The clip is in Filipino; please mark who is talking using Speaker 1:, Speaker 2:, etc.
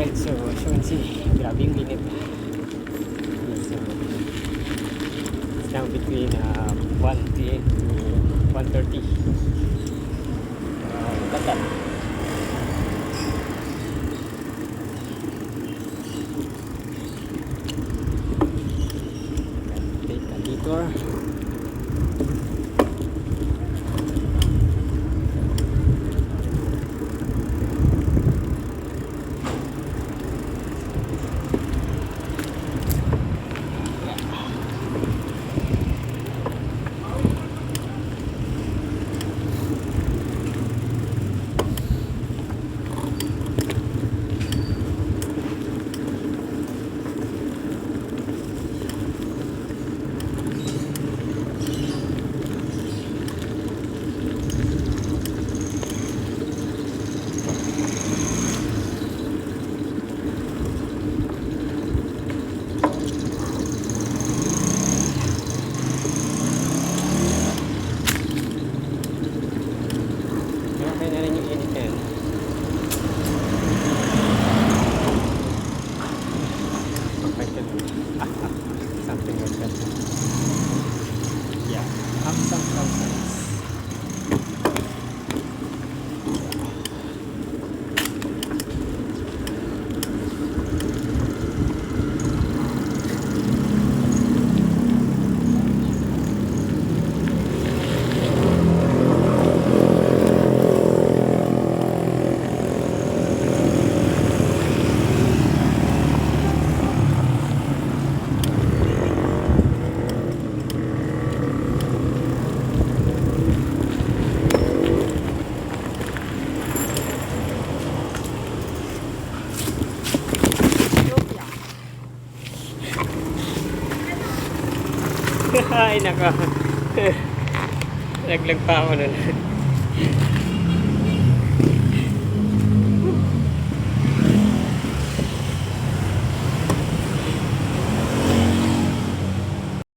Speaker 1: Alright, so as you can see, grabe yung init. So, it's now between 1 p.m. to 1:30. Tagal. Take a detour. Okay na rin yung init na yun. Affected. Something like that. Yeah. Sometimes. Ay nako. Laglag pa ako nun.